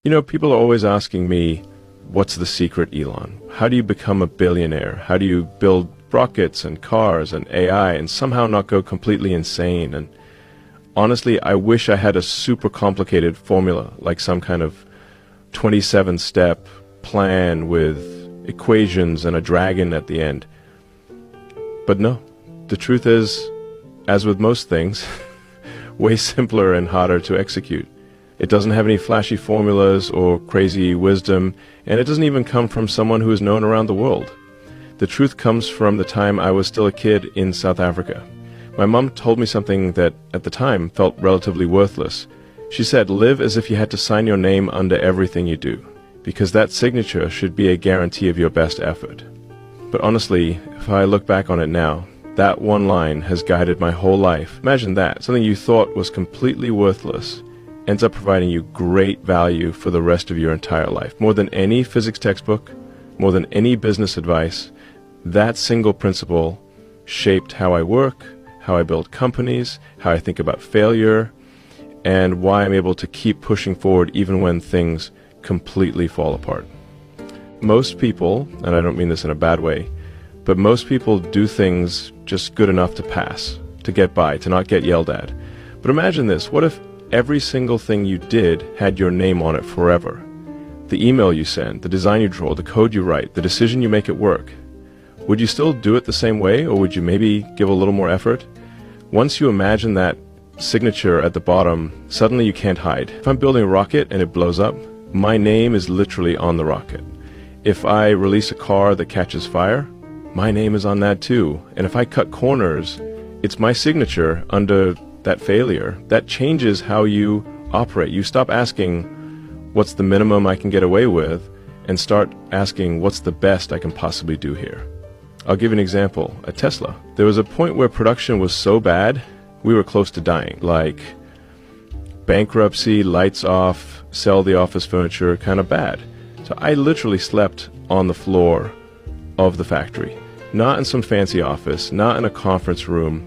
People are always asking me, what's the secret, Elon? How do you become a billionaire? How do you build rockets and cars and AI and somehow not go completely insane? And honestly, I wish I had a super complicated formula, like some kind of 27-step plan with equations and a dragon at the end. But no, the truth is, as with most things, way simpler and harder to execute. It doesn't have any flashy formulas or crazy wisdom, and it doesn't even come from someone who is known around the world. The truth comes from the time I was still a kid in South Africa. My mom told me something that, at the time, felt relatively worthless. She said, live as if you had to sign your name under everything you do, because that signature should be a guarantee of your best effort. But honestly, if I look back on it now, that one line has guided my whole life. Imagine that, something you thought was completely worthless ends up providing you great value for the rest of your entire life. More than any physics textbook, more than any business advice, that single principle shaped how I work, how I build companies, how I think about failure, and why I'm able to keep pushing forward even when things completely fall apart. Most people, and I don't mean this in a bad way, but most people do things just good enough to pass, to get by, to not get yelled at. But imagine this, what if every single thing you did had your name on it forever? The email you send, the design you draw, the code you write, the decision you make at work. Would you still do it the same way, or would you maybe give a little more effort? Once you imagine that signature at the bottom, suddenly you can't hide. If I'm building a rocket and it blows up, my name is literally on the rocket. If I release a car that catches fire, my name is on that too. And if I cut corners, it's my signature under that failure. That changes how you operate. You stop asking, what's the minimum I can get away with, and start asking, what's the best I can possibly do here? I'll give you an example. At Tesla, there was a point where production was so bad, we were close to dying. Like bankruptcy, lights off, sell the office furniture, kind of bad. So I literally slept on the floor of the factory. Not in some fancy office, not in a conference room,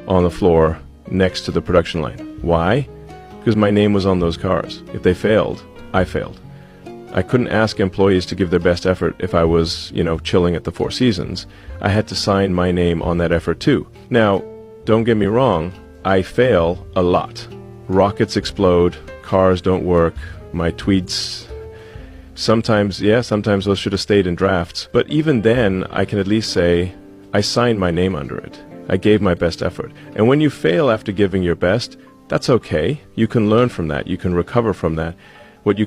on the floor next to the production line. Why? Because my name was on those cars. If they failed, I failed. I couldn't ask employees to give their best effort if I was, chilling at the Four Seasons. I had to sign my name on that effort too. Now, don't get me wrong, I fail a lot. Rockets explode, cars don't work, my tweets, sometimes those should have stayed in drafts. But even then, I can at least say, I signed my name under it. I gave my best effort. And when you fail after giving your best, that's okay. You can learn from that. You can recover from that. What you